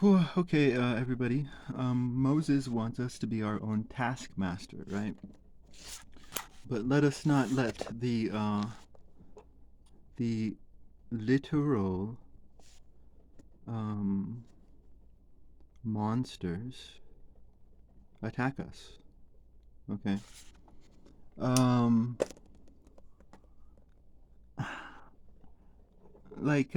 Whew, okay, everybody. Moses wants us to be our own taskmaster, right? But let us not let the literal um, monsters attack us. Okay. Um, like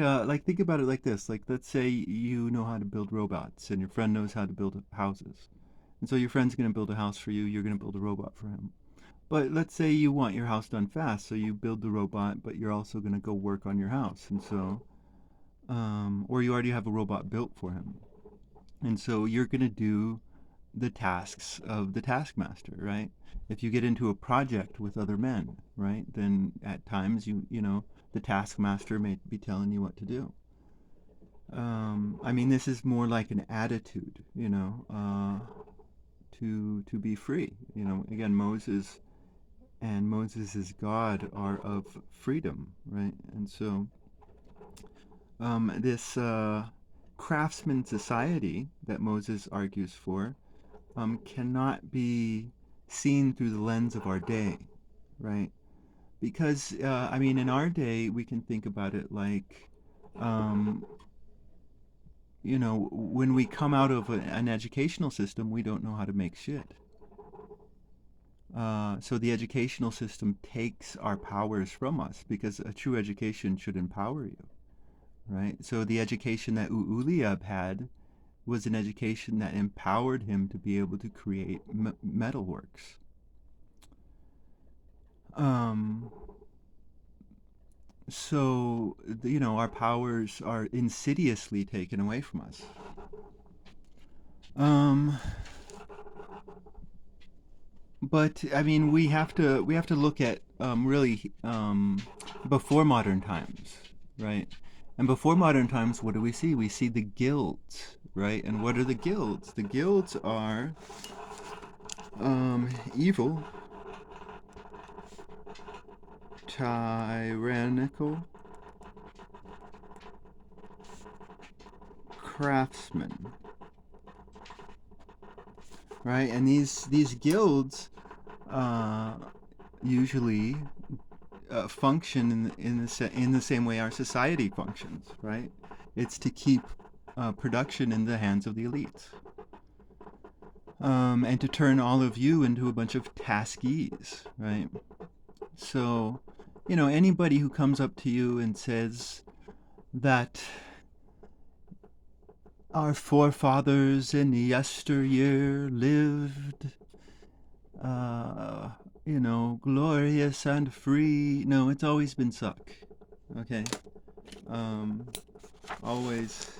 think about it like this. Like, let's say you know how to build robots, and your friend knows how to build houses, and so your friend's gonna build a house for you. You're gonna build a robot for him. But let's say you want your house done fast, so you build the robot, but you're also going to go work on your house. And so, or you already have a robot built for him. And so you're going to do the tasks of the taskmaster, right? If you get into a project with other men, right, then at times the taskmaster may be telling you what to do. I mean, this is more like an attitude, to be free. Again, Moses' God are of freedom, right? And so this craftsman society that Moses argues for cannot be seen through the lens of our day, right? Because, I mean, in our day, we can think about it like, um, when we come out of an educational system, we don't know how to make shit. So the educational system takes our powers from us because a true education should empower you, right? So the education that Uuliab had was an education that empowered him to be able to create metalworks. Um, so our powers are insidiously taken away from us. Um, but I mean, we have to look at really before modern times, right? And before modern times, what do we see? We see the guilds, right? And what are the guilds? The guilds are evil, tyrannical craftsmen, right? And these guilds uh, usually function in the same way our society functions, right? It's to keep production in the hands of the elites, and to turn all of you into a bunch of taskies, right? So, anybody who comes up to you and says that our forefathers in yesteryear lived, uh, glorious and free. No, it's always been suck. Okay, um, always,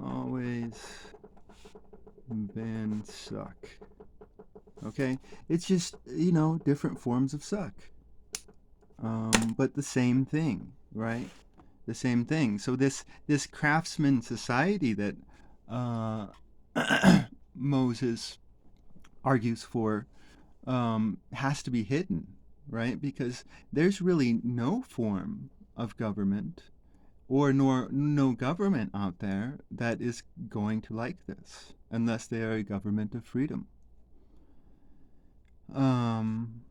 always been suck. Okay, it's just different forms of suck, but the same thing, right? The same thing. So this craftsman society that uh, Moses argues for has to be hidden, right? Because there's really no form of government or nor no government out there that is going to like this unless they are a government of freedom. Um,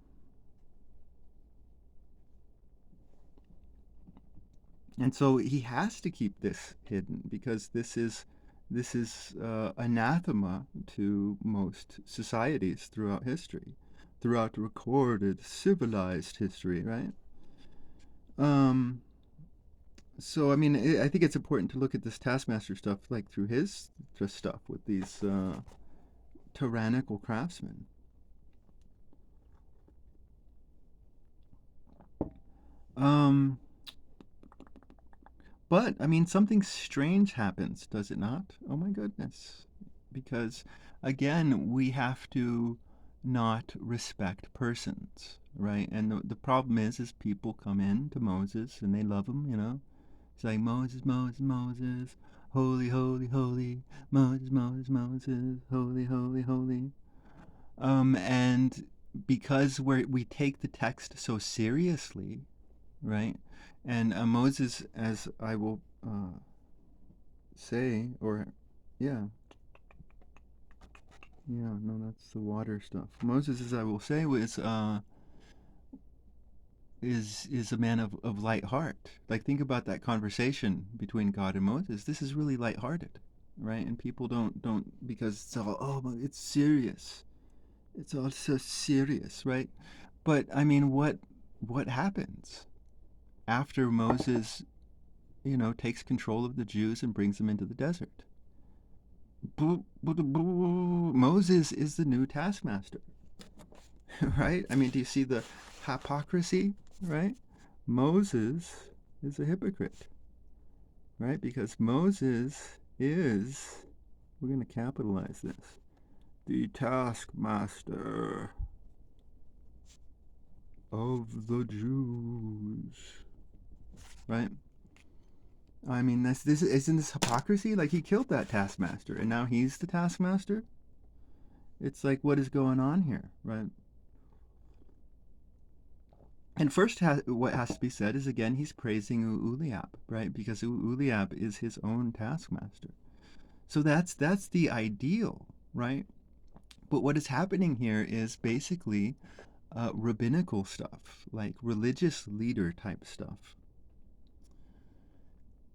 and so he has to keep this hidden because this is anathema to most societies throughout history, throughout recorded civilized history, right? Um, so I mean, I think it's important to look at this Taskmaster stuff like through his just stuff with these tyrannical craftsmen. Um, but I mean, something strange happens, does it not? Oh my goodness! Because again, we have to not respect persons, right? And the problem is people come in to Moses and they love him. It's like Moses, Moses, Moses, holy, holy, holy, Moses, Moses, Moses, holy, holy, holy. And because we take the text so seriously, right? And Moses, as I will say, or yeah, yeah, no, that's the water stuff. Moses, as I will say, is a man of light heart. Like, think about that conversation between God and Moses. This is really lighthearted, right? And people don't because it's all, oh, but it's serious. It's all so serious, right? But I mean, what happens after Moses, takes control of the Jews and brings them into the desert? Moses is the new taskmaster, right? I mean, do you see the hypocrisy, right? Moses is a hypocrite, right? Because Moses is, we're going to capitalize this, the taskmaster of the Jews, right? I mean, this isn't this hypocrisy? Like, he killed that taskmaster, and now he's the taskmaster. It's like, what is going on here, right? And first, what has to be said is, again, he's praising Uliab, right? Because Uliab is his own taskmaster. So that's the ideal, right? But what is happening here is basically rabbinical stuff, like religious leader type stuff.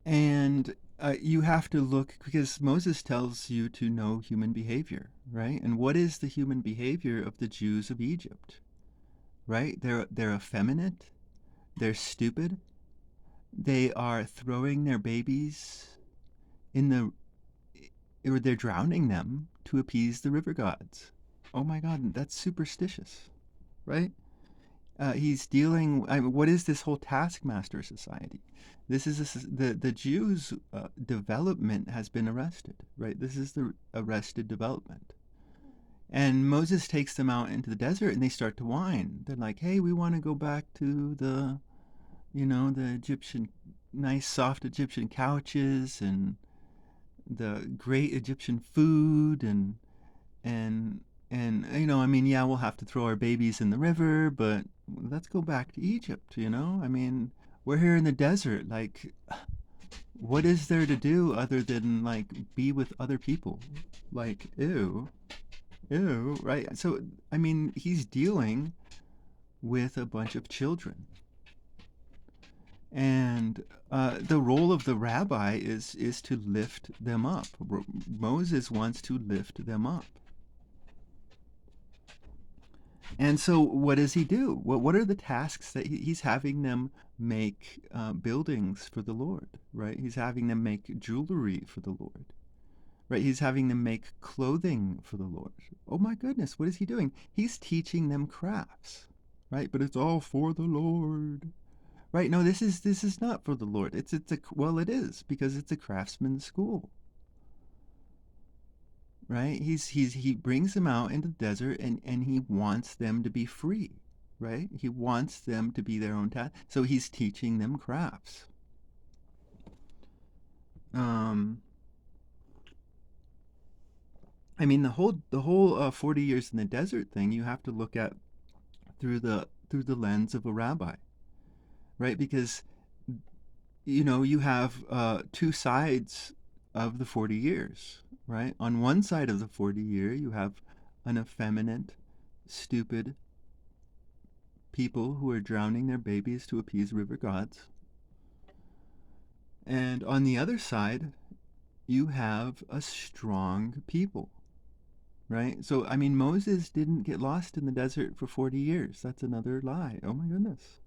And you have to look, because Moses tells you to know human behavior, right? And what is the human behavior of the Jews of Egypt, right? They're effeminate, they're stupid, they are throwing their babies in the, or they're drowning them to appease the river gods. Oh my God, that's superstitious, right? He's dealing. I mean, what is this whole taskmaster society? This is the Jews' development has been arrested, right? This is the arrested development, and Moses takes them out into the desert, and they start to whine. They're like, "Hey, we want to go back to the Egyptian, nice soft Egyptian couches and the great Egyptian food and I mean, yeah, we'll have to throw our babies in the river, but let's go back to Egypt. I mean, we're here in the desert. Like, what is there to do other than like be with other people? Like, ew, ew, right? So, I mean, he's dealing with a bunch of children, and the role of the rabbi is to lift them up. Moses wants to lift them up. And so, what does he do? What are the tasks that he's having them make buildings for the Lord, right? He's having them make jewelry for the Lord, right? He's having them make clothing for the Lord. Oh my goodness, what is he doing? He's teaching them crafts, right? But it's all for the Lord, right? No, this is not for the Lord. Well, it is because it's a craftsman's school, right? He brings them out into the desert and he wants them to be free, right? He wants them to be their own so he's teaching them crafts. Um, I mean the whole 40 years in the desert thing you have to look at through the lens of a rabbi, right? Because you have two sides of the 40 years, right? On one side of the 40 year, you have an effeminate, stupid people who are drowning their babies to appease river gods. And on the other side, you have a strong people, right? So, I mean, Moses didn't get lost in the desert for 40 years. That's another lie. Oh my goodness.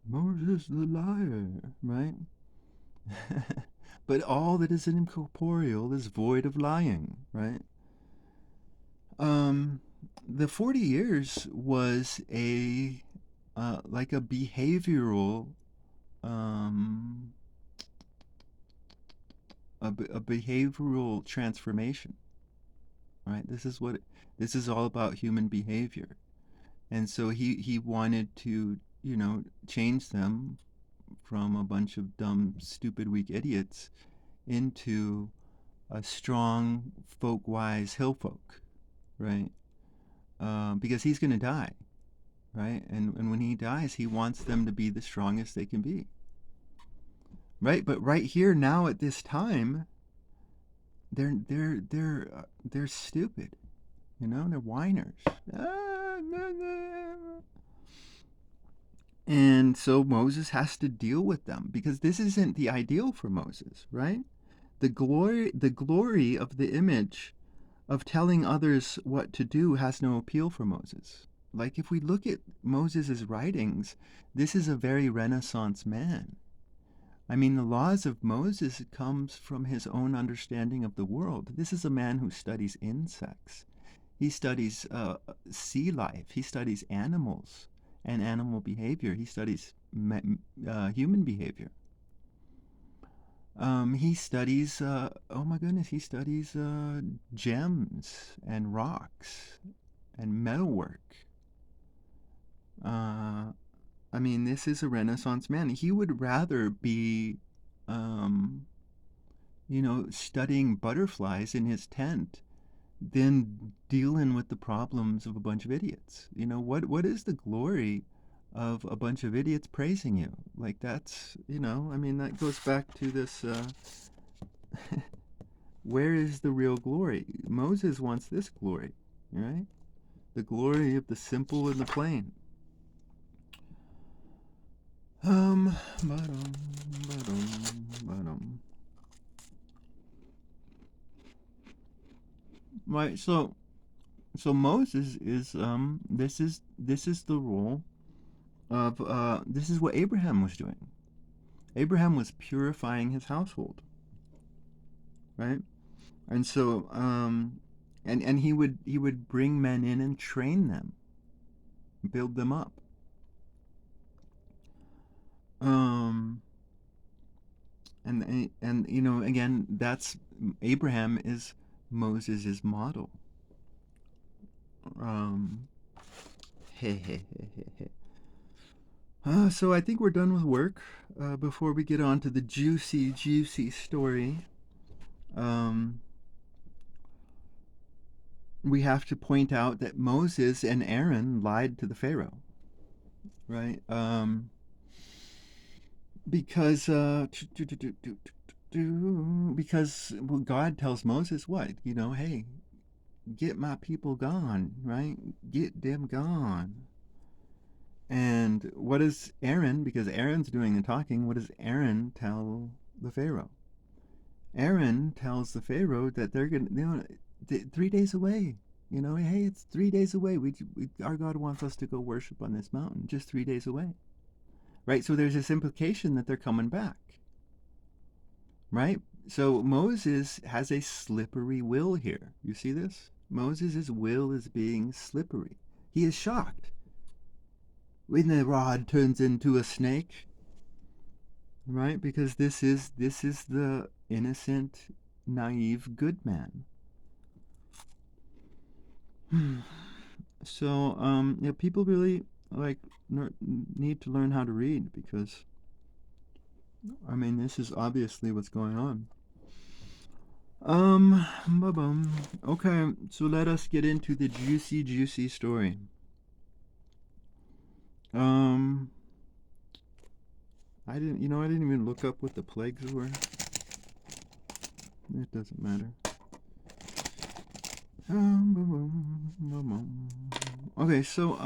Moses the liar, right? But all that is incorporeal is void of lying, right? Um, the 40 years was like a behavioral um, a behavioral transformation, right? This is all about human behavior, and so he wanted to change them from a bunch of dumb, stupid, weak idiots into a strong, folk-wise hill folk, right? Because he's going to die, right? And when he dies, he wants them to be the strongest they can be. right? But right here now at this time, they're stupid. You know, they're whiners. And so Moses has to deal with them because this isn't the ideal for Moses, right? The glory of the image of telling others what to do has no appeal for Moses. Like if we look at Moses' writings, this is a very Renaissance man. I mean, the laws of Moses comes from his own understanding of the world. This is a man who studies insects. He studies sea life. He studies animals and animal behavior. He studies human behavior. He studies, oh my goodness, he studies gems and rocks and metalwork. I mean, this is a Renaissance man. He would rather be, um, studying butterflies in his tent than dealing with the problems of a bunch of idiots. What is the glory of a bunch of idiots praising you? Like that's, I mean, that goes back to this, where is the real glory? Moses wants this glory, right? The glory of the simple and the plain. Ba-dum, ba-dum, ba-dum. Right, so Moses is this is the role of this is what Abraham was doing. Abraham was purifying his household, right? And so and he would bring men in and train them, build them up. Um and again, that's Abraham is Moses' model. Um so I think we're done with work. Before we get on to the juicy story, um, we have to point out that Moses and Aaron lied to the Pharaoh, right? Because because well, God tells Moses what? Hey, get my people gone, right? Get them gone. And what does Aaron, because Aaron's doing the talking, what does Aaron tell the Pharaoh? Aaron tells the Pharaoh that they're going to, 3 days away. Hey, it's 3 days away. Our God wants us to go worship on this mountain, just 3 days away. Right? So there's this implication that they're coming back. Right? So Moses has a slippery will here. You see this? Moses' will is being slippery. He is shocked when the rod turns into a snake, right? Because this is the innocent, naive, good man. So people really need to learn how to read, because I mean, this is obviously what's going on. Okay, so let us get into the juicy story. I didn't even look up what the plagues were. It doesn't matter. Okay, so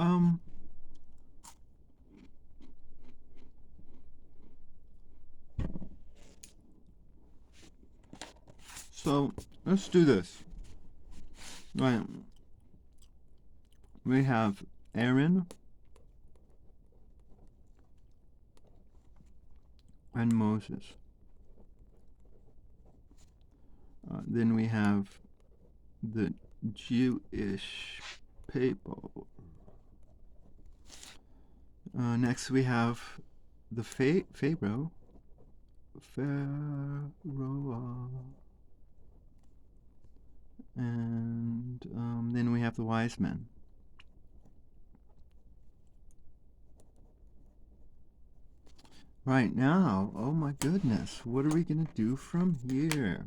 let's do this. Right. We have Aaron and Moses. Then we have the Jewish people. Next we have the Pharaoh. And then we have the wise men. Right now, oh my goodness, what are we going to do from here?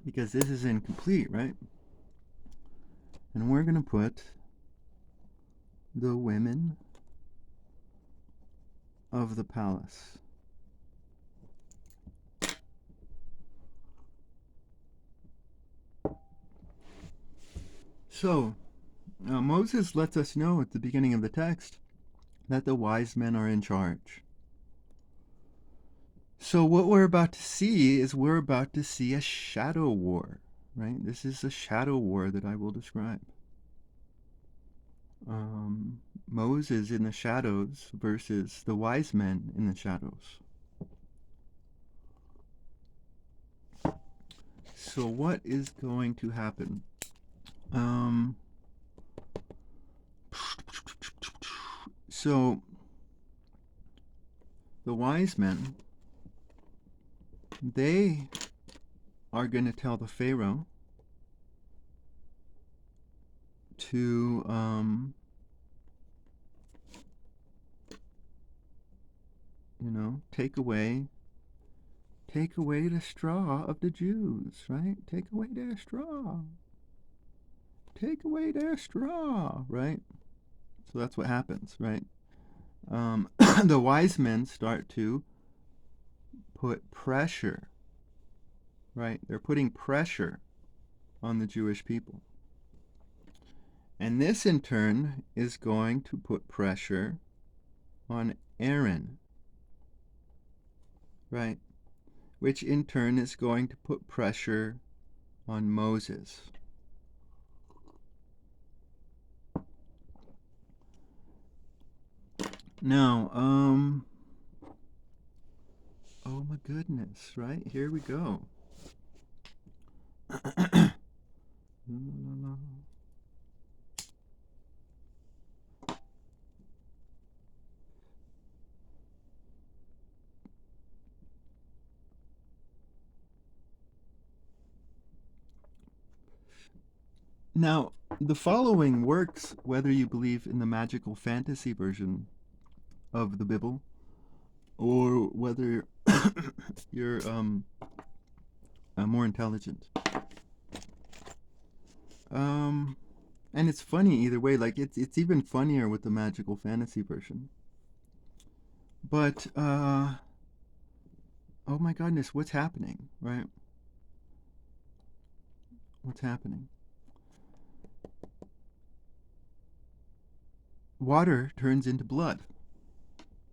Because this is incomplete, right? And we're going to put the women of the palace. So, Moses lets us know at the beginning of the text that the wise men are in charge. So what we're about to see is we're about to see a shadow war, right? This is a shadow war that I will describe. Moses in the shadows versus the wise men in the shadows. So what is going to happen? So the wise men, they are going to tell the Pharaoh to take away the straw of the Jews, right? Take away their straw. Take away their straw, right? So that's what happens, right? The wise men start to put pressure, right? They're putting pressure on the Jewish people. And this in turn is going to put pressure on Aaron, right? Which in turn is going to put pressure on Moses. Now, oh my goodness, right? Here we go. Now, the following works whether you believe in the magical fantasy version of the Bible or whether you're more intelligent. And it's funny either way. Like it's even funnier with the magical fantasy version. But oh my goodness, what's happening, right? What's happening? Water turns into blood,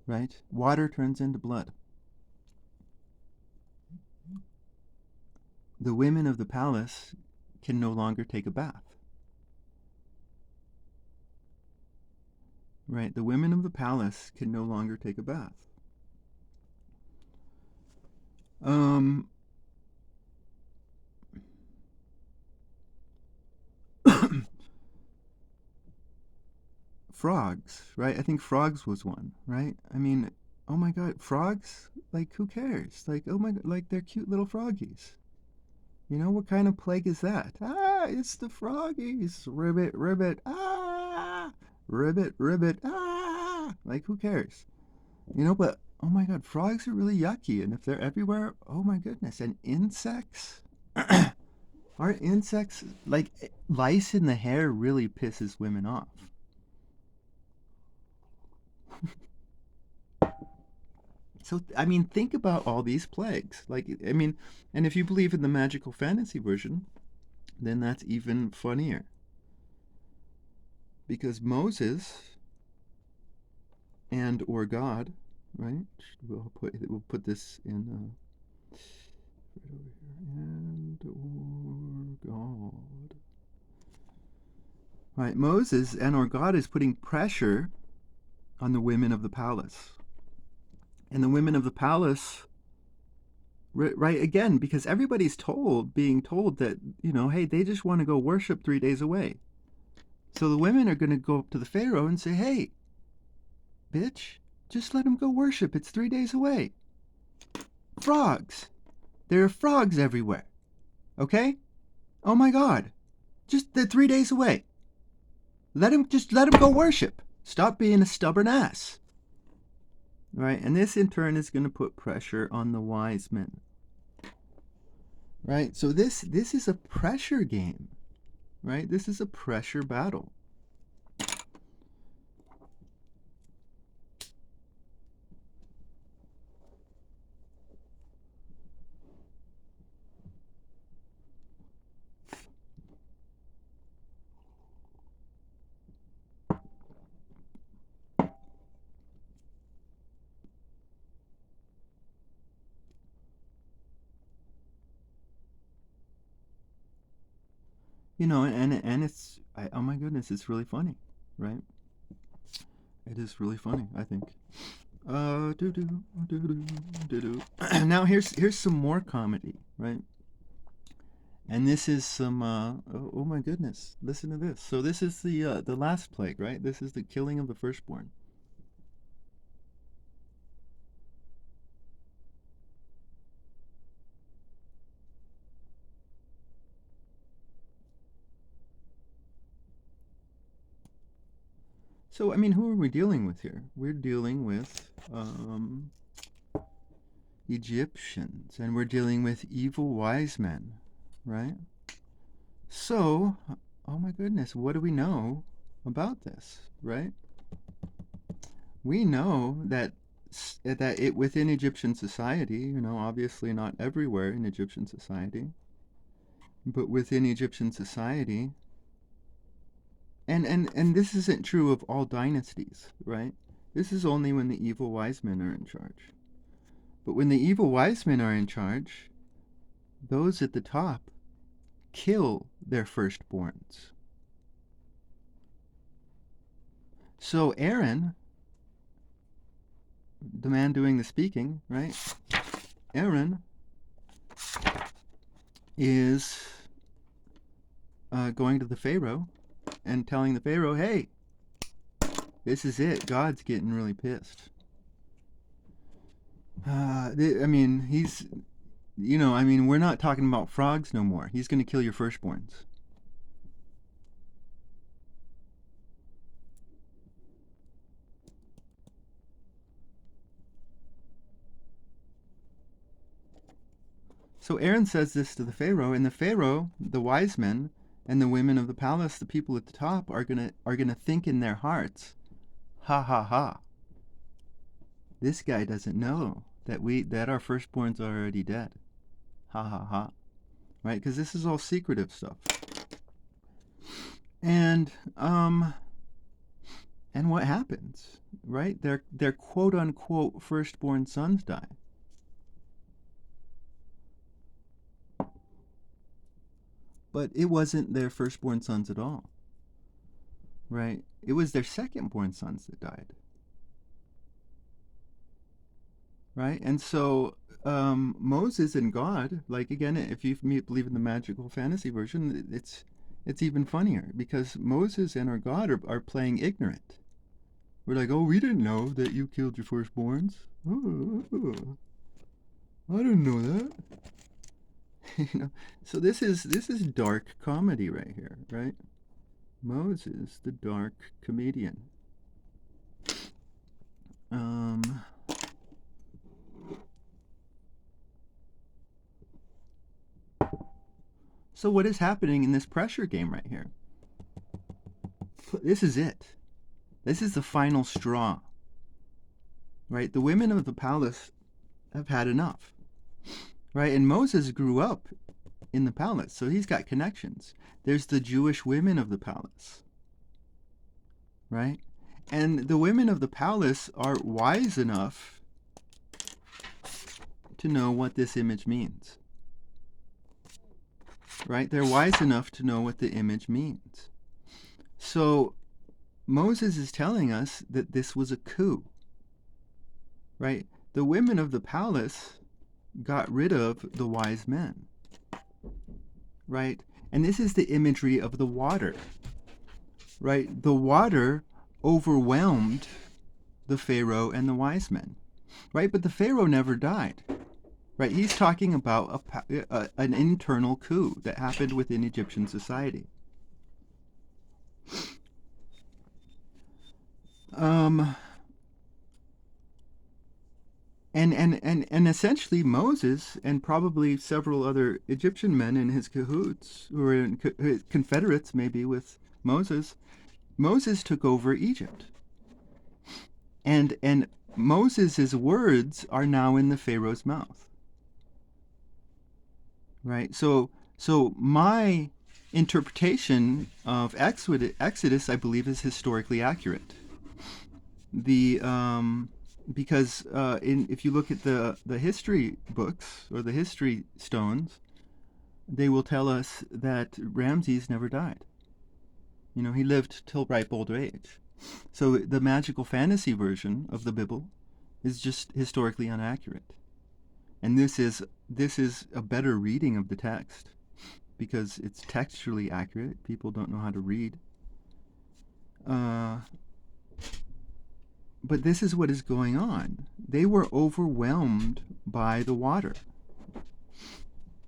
right? Water turns into blood. The women of the palace can no longer take a bath. Right? The women of the palace can no longer take a bath. Frogs, right? I think frogs was one, right? I mean, oh my god, frogs? Like, who cares? Like, oh my god, like, they're cute little froggies. You know, what kind of plague is that? Ah, it's the froggies. Ribbit, ribbit, ah! Ribbit, ribbit, ah! Like, who cares? You know, but, oh my god, frogs are really yucky, and if they're everywhere, oh my goodness. And insects? Are insects, like, lice in the hair really pisses women off. So, I mean, think about all these plagues. Like, I mean, and if you believe in the magical fantasy version, then that's even funnier. Because Moses and or God, right? We'll put this in right over here. And or God. Right, Moses and or God is putting pressure on the women of the palace. And the women of the palace, right, again, because everybody's being told that, hey, they just want to go worship 3 days away. So the women are going to go up to the Pharaoh and say, hey, bitch, just let them go worship. It's 3 days away. Frogs. There are frogs everywhere. Okay? Oh my God. They're 3 days away. Let them go worship. Stop being a stubborn ass. Right? And this in turn is going to put pressure on the wise men. Right? So this is a pressure game. Right? This is a pressure battle. and oh my goodness, it's really funny, right? It is really funny, I think. Do do do do do do. Now here's some more comedy, right? And this is some oh my goodness, listen to this. So this is the last plague, right? This is the killing of the firstborn. So I mean, who are we dealing with here? We're dealing with Egyptians, and we're dealing with evil wise men, right? So, oh my goodness, what do we know about this, right? We know that it within Egyptian society, obviously not everywhere in Egyptian society, but within Egyptian society, and this isn't true of all dynasties, right? This is only when the evil wise men are in charge. But when the evil wise men are in charge, those at the top kill their firstborns. So Aaron, the man doing the speaking, right? Aaron is going to the Pharaoh and telling the Pharaoh, hey, this is it. God's getting really pissed. I mean, we're not talking about frogs no more. He's going to kill your firstborns. So Aaron says this to the Pharaoh, and the Pharaoh, the wise men, and the women of the palace, the people at the top, are gonna think in their hearts, ha ha ha. This guy doesn't know that our firstborn's are already dead. Ha ha ha. Right? Because this is all secretive stuff. And what happens? Right? Their quote unquote firstborn sons die. But it wasn't their firstborn sons at all. Right? It was their secondborn sons that died. Right? And so Moses and God, like again, if you believe in the magical fantasy version, it's even funnier because Moses and our God are playing ignorant. We're like, oh, we didn't know that you killed your firstborns. Oh, I didn't know that. So this is dark comedy right here, right? Moses, the dark comedian. So what is happening in this pressure game right here? This is it. This is the final straw. Right? The women of the palace have had enough. Right? And Moses grew up in the palace, so he's got connections. There's the Jewish women of the palace. Right? And the women of the palace are wise enough to know what this image means. Right? They're wise enough to know what the image means. So Moses is telling us that this was a coup. Right? The women of the palace got rid of the wise men. Right? And this is the imagery of the water. Right? The water overwhelmed the Pharaoh and the wise men. Right? But the Pharaoh never died. Right? He's talking about an internal coup that happened within Egyptian society. And essentially Moses and probably several other Egyptian men in his cahoots, who were confederates maybe with Moses, Moses took over Egypt. And Moses' words are now in the Pharaoh's mouth. Right? So my interpretation of Exodus, I believe, is historically accurate. Because if you look at the history books or the history stones, they will tell us that Ramses never died. You know, he lived till ripe old age. So the magical fantasy version of the Bible is just historically inaccurate. And this is a better reading of the text because it's textually accurate. People don't know how to read. Uh, but this is what is going on. They were overwhelmed by the water,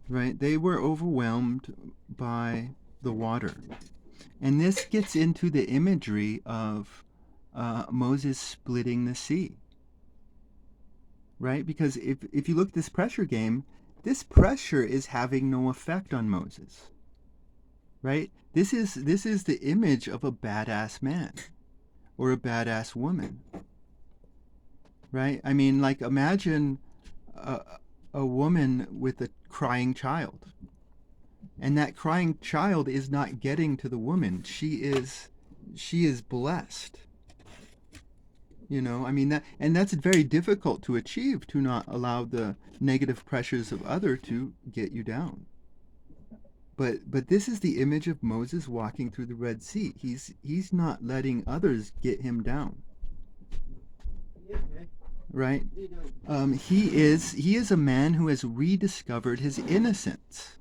right? They were overwhelmed by the water. And this gets into the imagery of Moses splitting the sea, right? Because if you look at this pressure game, this pressure is having no effect on Moses, right? This is the image of a badass man or a badass woman, right? I mean, like imagine a woman with a crying child, and that crying child is not getting to the woman. She is blessed. You know, I mean that's very difficult to achieve, to not allow the negative pressures of other to get you down. But this is the image of Moses walking through the Red Sea. He's not letting others get him down, right? He is a man who has rediscovered his innocence,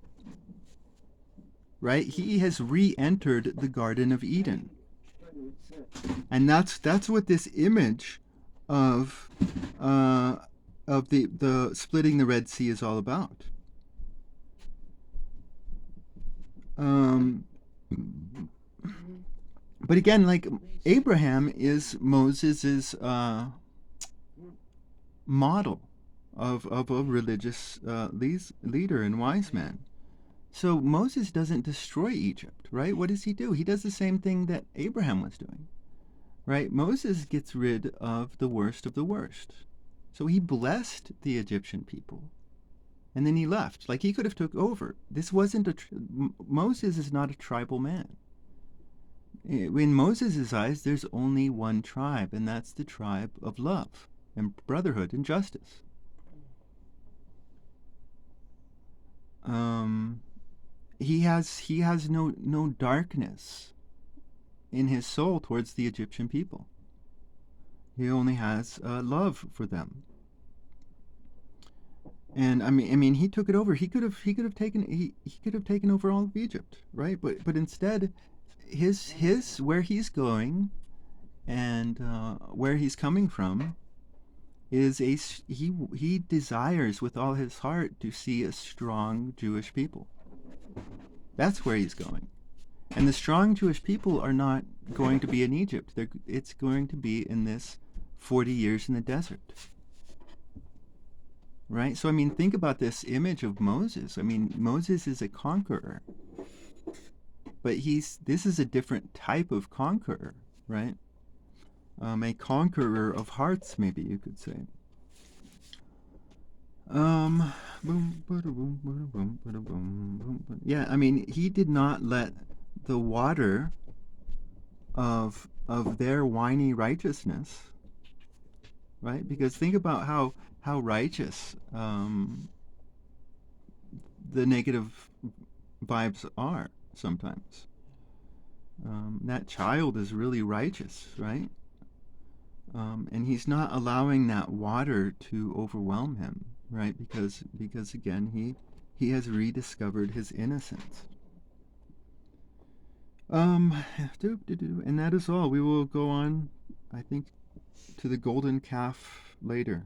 right? He has re-entered the Garden of Eden, and that's what this image of the splitting the Red Sea is all about. But again, like Abraham is Moses's model of a religious leader and wise man. So Moses doesn't destroy Egypt, right? What does he do? He does the same thing that Abraham was doing, right? Moses gets rid of the worst of the worst. So he blessed the Egyptian people, and then he left. Like he could have took over. This wasn't Moses is not a tribal man. In Moses' eyes, there's only one tribe, and that's the tribe of love and brotherhood and justice. He has no darkness in his soul towards the Egyptian people. He only has love for them. And I mean, he took it over. He could have taken over all of Egypt, right? But instead, his where he's going and where he's coming from is he desires with all his heart to see a strong Jewish people. That's where he's going. And the strong Jewish people are not going to be in Egypt. It's going to be in this 40 years in the desert. Right? So, I mean, think about this image of Moses. I mean, Moses is a conqueror. But this is a different type of conqueror, right? A conqueror of hearts, maybe you could say. Yeah, I mean, he did not let the water of their whiny righteousness, right? Because think about how righteous the negative vibes are sometimes. That child is really righteous, right? And he's not allowing that water to overwhelm him, right? Because again, he has rediscovered his innocence. And that is all. We will go on, I think, to the golden calf later.